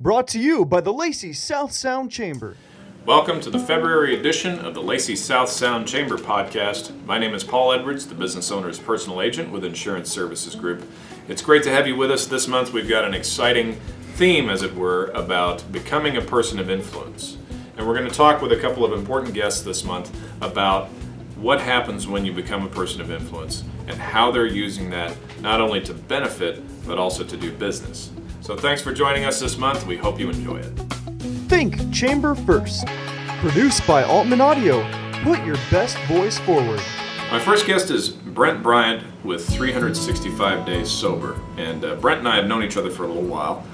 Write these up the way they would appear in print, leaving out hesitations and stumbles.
Brought to you by the Lacey South Sound Chamber. Welcome to the February edition of the Lacey South Sound Chamber podcast. My name is Paul Edwards, the business owner's personal agent with Insurance Services Group. It's great to have you with us this month. We've got an exciting theme, as it were, about becoming a person of influence. And we're going to talk with a couple of important guests this month about what happens when you become a person of influence and how they're using that not only to benefit, but also to do business. So thanks for joining us this month. We hope you enjoy it. Think Chamber First. Produced by Altman Audio. Put your best voice forward. My first guest is Brent Bryant with 365 Days Sober. And Brent and I have known each other for a little while.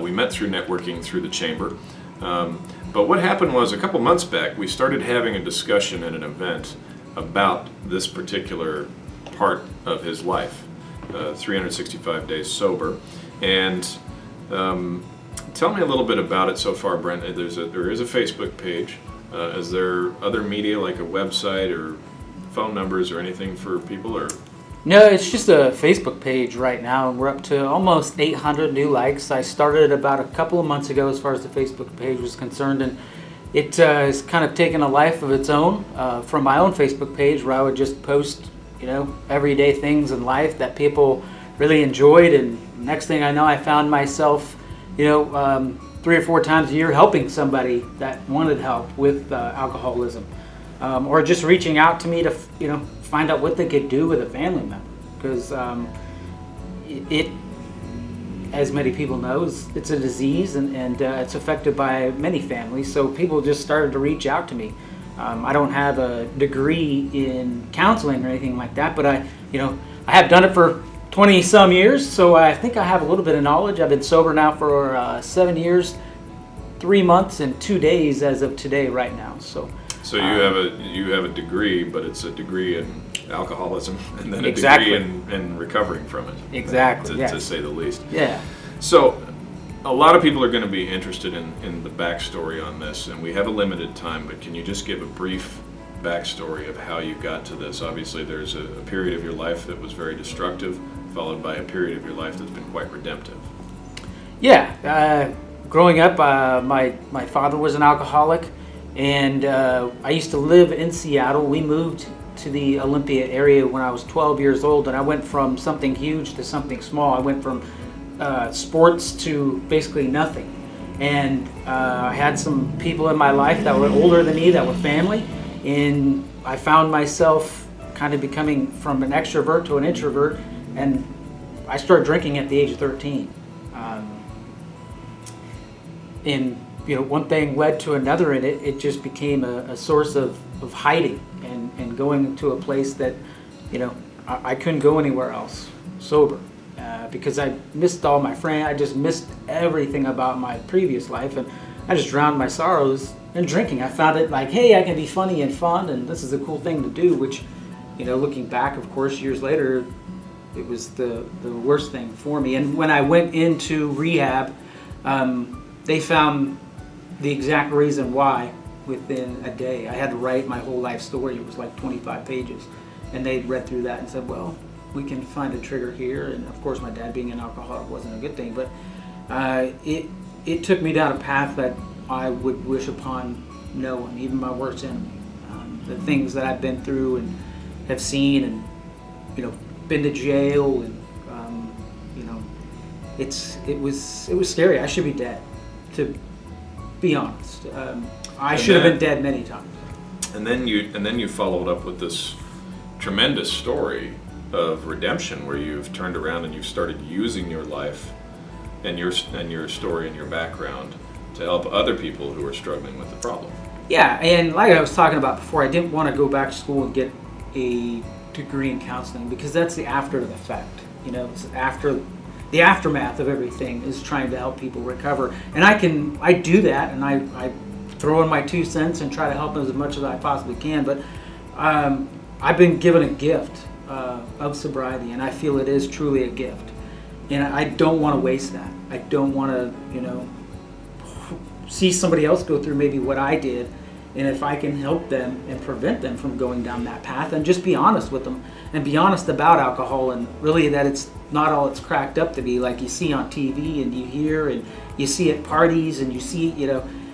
We met through networking through the chamber. But what happened was a couple months back, we started having a discussion at an event about this particular part of his life, 365 Days Sober. And tell me a little bit about it so far, Brent. There is a Facebook page. Is there other media like a website or phone numbers or anything for people? Or No, it's just a Facebook page right now, and we're up to almost 800 new likes. I started about a couple of months ago as far as the Facebook page was concerned, and it has kind of taken a life of its own from my own Facebook page, where I would just post, everyday things in life that people really enjoyed, and next thing I know, I found myself, 3 or 4 times a year helping somebody that wanted help with alcoholism, or just reaching out to me to, find out what they could do with a family member, because it, as many people know, it's a disease, and it's affected by many families. So people just started to reach out to me. I don't have a degree in counseling or anything like that, but I have done it for 20 some years, so I think I have a little bit of knowledge. I've been sober now for 7 years, 3 months, and 2 days as of today right now. So you have a degree, but it's a degree in alcoholism and then a Exactly. degree in recovering from it. Exactly, To, yes. to say the least. Yeah. So a lot of people are going to be interested in the backstory on this, and we have a limited time, but can you just give a brief backstory of how you got to this? Obviously, there's a period of your life that was very destructive, followed by a period of your life that's been quite redemptive. Yeah. Growing up, my father was an alcoholic, and I used to live in Seattle. We moved to the Olympia area when I was 12 years old, and I went from something huge to something small. I went from sports to basically nothing. And I had some people in my life that were older than me, that were family, and I found myself kind of becoming from an extrovert to an introvert, and I started drinking at the age of 13. And one thing led to another, and it just became a source of hiding and going to a place that I couldn't go anywhere else sober, because I missed all my friends. I just missed everything about my previous life, and I just drowned my sorrows in drinking. I found it like, hey, I can be funny and fun, and this is a cool thing to do, which looking back, of course, years later, it was the worst thing for me. And when I went into rehab, they found the exact reason why within a day. I had to write my whole life story. It was like 25 pages. And they read through that and said, well, we can find a trigger here. And of course, my dad being an alcoholic wasn't a good thing, but it took me down a path that I would wish upon no one, even my worst enemy. The things that I've been through and have seen, and been to jail, and it was scary. I should be dead, to be honest. I should have been dead many times. And then you followed up with this tremendous story of redemption, where you've turned around and you've started using your life and your story and your background to help other people who are struggling with the problem. Yeah, and like I was talking about before, I didn't want to go back to school and get a degree in counseling, because that's the after effect. It's after the aftermath of everything is trying to help people recover, and I do that, and I throw in my 2 cents and try to help them as much as I possibly can. But I've been given a gift of sobriety, and I feel it is truly a gift, and I don't want to waste that. I don't want to see somebody else go through maybe what I did And if I can help them and prevent them from going down that path, and just be honest with them and be honest about alcohol, and really that it's not all it's cracked up to be, like you see on TV and you hear and you see at parties and you see,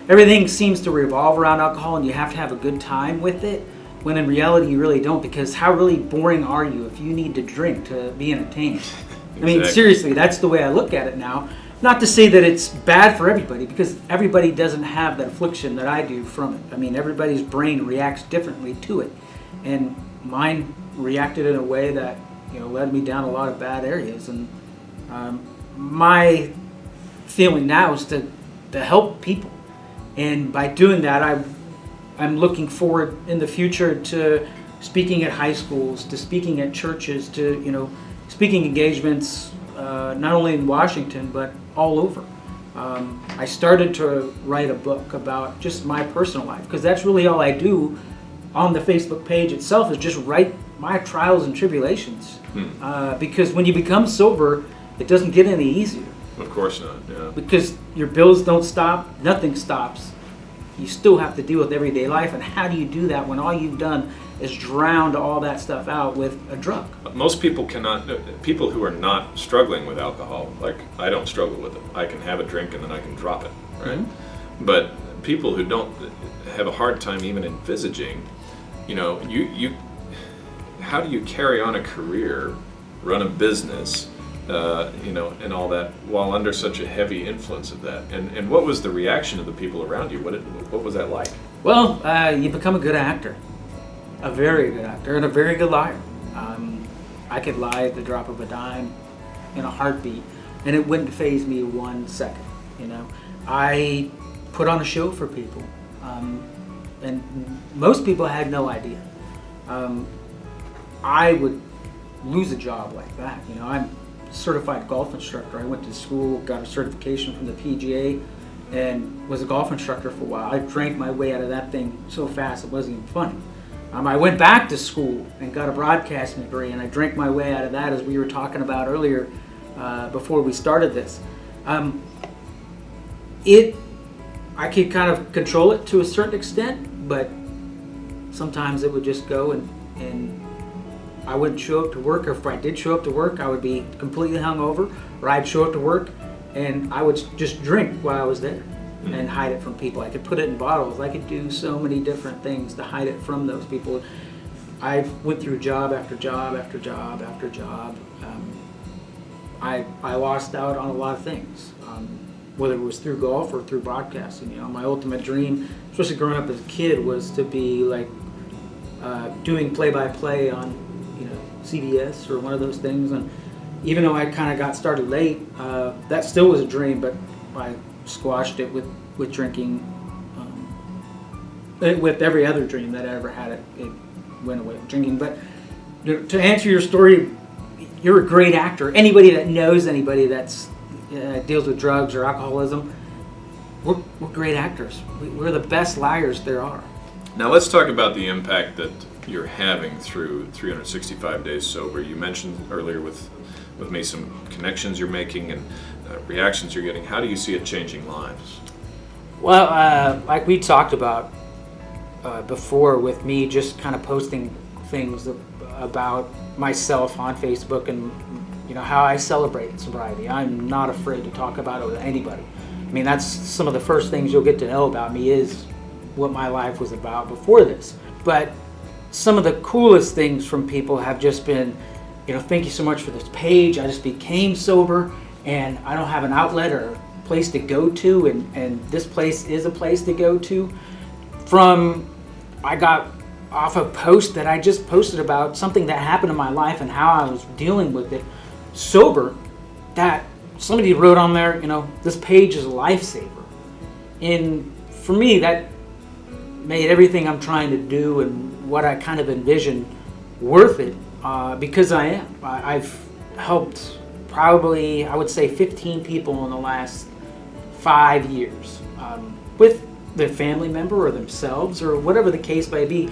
everything seems to revolve around alcohol and you have to have a good time with it, when in reality you really don't, because how really boring are you if you need to drink to be entertained? Exactly. I mean, seriously, that's the way I look at it now. Not to say that it's bad for everybody, because everybody doesn't have that affliction that I do from it. I mean, everybody's brain reacts differently to it. And mine reacted in a way that, led me down a lot of bad areas. And my feeling now is to help people. And by doing that, I'm looking forward in the future to speaking at high schools, to speaking at churches, to, speaking engagements, not only in Washington, but all over. I started to write a book about just my personal life, because that's really all I do on the Facebook page itself, is just write my trials and tribulations. Because when you become sober, it doesn't get any easier. Of course not, yeah. Because your bills don't stop, nothing stops. You still have to deal with everyday life, and how do you do that when all you've done is drowned all that stuff out with a drug? Most people cannot, people who are not struggling with alcohol, like I don't struggle with it. I can have a drink and then I can drop it, right? Mm-hmm. But people who don't have a hard time even envisaging, you how do you carry on a career, run a business, and all that while under such a heavy influence of that? And what was the reaction of the people around you? What was that like? Well, you become a good actor. A very good actor and a very good liar. I could lie at the drop of a dime in a heartbeat, and it wouldn't faze me 1 second. I put on a show for people, and most people had no idea. I would lose a job like that. I'm a certified golf instructor. I went to school, got a certification from the PGA, and was a golf instructor for a while. I drank my way out of that thing so fast it wasn't even funny. I went back to school and got a broadcasting degree, and I drank my way out of that, as we were talking about earlier before we started this. I could kind of control it to a certain extent, but sometimes it would just go and I wouldn't show up to work, or if I did show up to work, I would be completely hungover, or I'd show up to work and I would just drink while I was there. And hide it from people. I could put it in bottles. I could do so many different things to hide it from those people. I went through job after job after job after job. I lost out on a lot of things, whether it was through golf or through broadcasting. My ultimate dream, especially growing up as a kid, was to be like doing play-by-play on CBS or one of those things. And even though I kind of got started late, that still was a dream, but I squashed it with drinking. With every other dream that I ever had, it went away with drinking. But to answer your story, you're a great actor. Anybody that knows anybody that's deals with drugs or alcoholism, we're great actors. We're the best liars there are. Now let's talk about the impact that you're having through 365 days sober. You mentioned earlier with me some connections you're making and reactions you're getting. How do you see it changing lives? Well, like we talked about before, with me just kind of posting things about myself on Facebook and how I celebrate sobriety. I'm not afraid to talk about it with anybody. I mean, that's some of the first things you'll get to know about me, is what my life was about before this. But some of the coolest things from people have just been, thank you so much for this page. I just became sober, and I don't have an outlet or a place to go to, and this place is a place to go to. I got off a post that I just posted about something that happened in my life and how I was dealing with it sober, that somebody wrote on there, this page is a lifesaver. And for me, that made everything I'm trying to do and what I kind of envision worth it, because I am. I've helped probably, I would say, 15 people in the last 5 years, with their family member or themselves or whatever the case may be,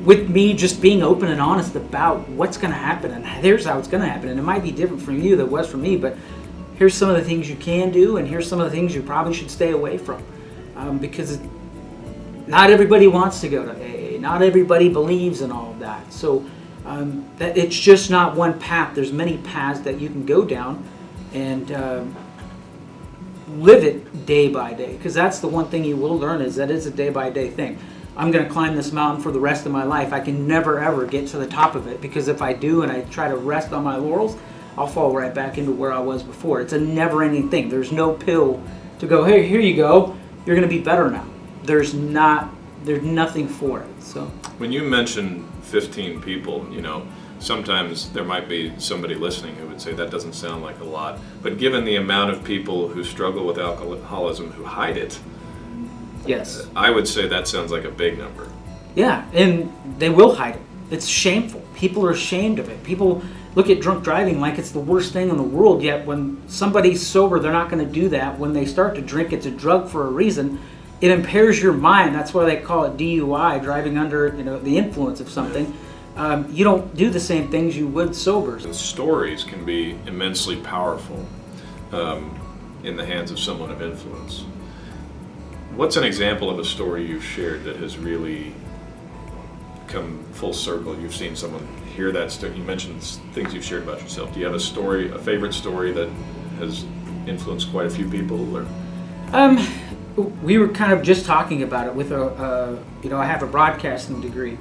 with me just being open and honest about what's going to happen, and here's how it's going to happen. And it might be different from you than it was for me, but here's some of the things you can do, and here's some of the things you probably should stay away from. because not everybody wants to go to AA. Not everybody believes in all of that. So that it's just not one path. There's many paths that you can go down and live it day by day. Because that's the one thing you will learn, is that it's a day by day thing. I'm going to climb this mountain for the rest of my life. I can never ever get to the top of it, because if I do and I try to rest on my laurels, I'll fall right back into where I was before. It's a never-ending thing. There's no pill to go, hey, here you go, you're going to be better now. There's nothing for it. So when you mention 15 people, sometimes there might be somebody listening who would say that doesn't sound like a lot. But given the amount of people who struggle with alcoholism who hide it, yes, I would say that sounds like a big number. Yeah, and they will hide it. It's shameful. People are ashamed of it. People look at drunk driving like it's the worst thing in the world, yet when somebody's sober, they're not going to do that. When they start to drink, it's a drug for a reason. It impairs your mind. That's why they call it DUI, driving under the influence of something. You don't do the same things you would sober. The stories can be immensely powerful in the hands of someone of influence. What's an example of a story you've shared that has really come full circle? You've seen someone hear that story. You mentioned things you've shared about yourself. Do you have a favorite story that has influenced quite a few people? Or? We were kind of just talking about it with I have a broadcasting degree,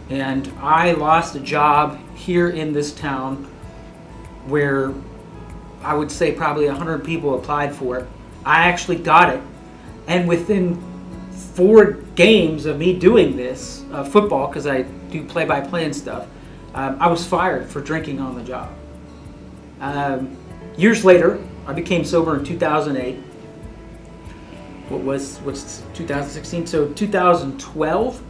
and I lost a job here in this town where I would say probably 100 people applied for it. I actually got it. And within 4 games of me doing this, football, because I do play-by-play and stuff, I was fired for drinking on the job. Years later, I became sober in 2008. What's 2016? So 2012,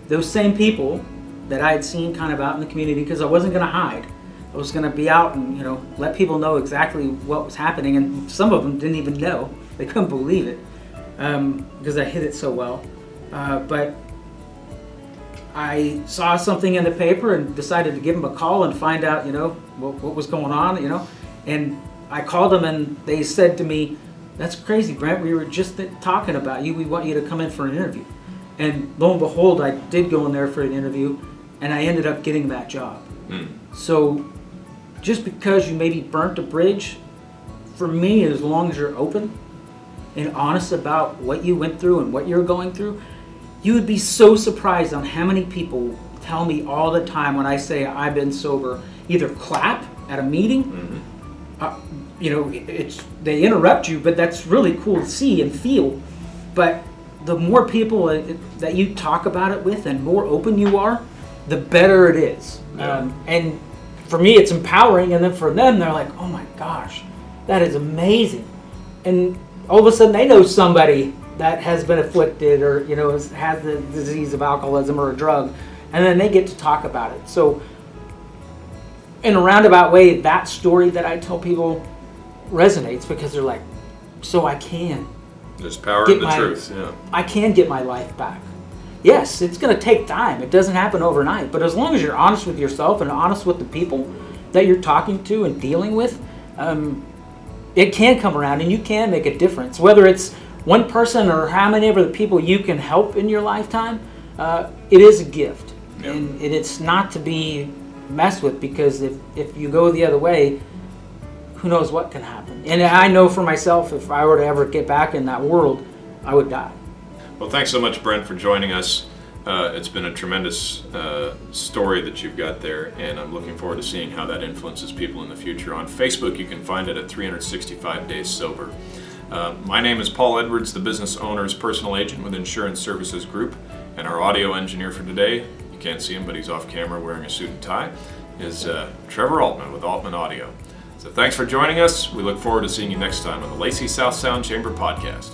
those same people that I had seen kind of out in the community, because I wasn't going to hide. I was going to be out and let people know exactly what was happening, and some of them didn't even know. They couldn't believe it because I hid it so well. But I saw something in the paper and decided to give them a call and find out, what was going on, And I called them and they said to me, "That's crazy, Brent. We were just talking about you. We want you to come in for an interview." And lo and behold, I did go in there for an interview, and I ended up getting that job. So just because you maybe burnt a bridge, for me, as long as you're open and honest about what you went through and what you're going through, you would be so surprised on how many people tell me all the time when I say I've been sober, either clap at a meeting, they interrupt you, but that's really cool to see and feel. But the more people that you talk about it with and more open you are, the better it is. Yeah. And for me, it's empowering, and then for them, they're like, "Oh my gosh, that is amazing." And all of a sudden, they know somebody that has been afflicted or has the disease of alcoholism or a drug, and then they get to talk about it. So in a roundabout way, that story that I tell people resonates, because they're like, so I can. There's power in the truth, yeah. I can get my life back. Yes, it's going to take time. It doesn't happen overnight. But as long as you're honest with yourself and honest with the people that you're talking to and dealing with, it can come around and you can make a difference. Whether it's one person or how many of the people you can help in your lifetime, it is a gift. Yeah. And it's not to be messed with, because if you go the other way, who knows what can happen. And I know for myself, if I were to ever get back in that world, I would die. Well, thanks so much, Brent, for joining us. It's been a tremendous story that you've got there, and I'm looking forward to seeing how that influences people in the future. On Facebook, you can find it at 365 Days Sober. My name is Paul Edwards, the business owner's personal agent with Insurance Services Group, and our audio engineer for today, you can't see him, but he's off camera wearing a suit and tie, is Trevor Altman with Altman Audio. So thanks for joining us. We look forward to seeing you next time on the Lacey South Sound Chamber Podcast.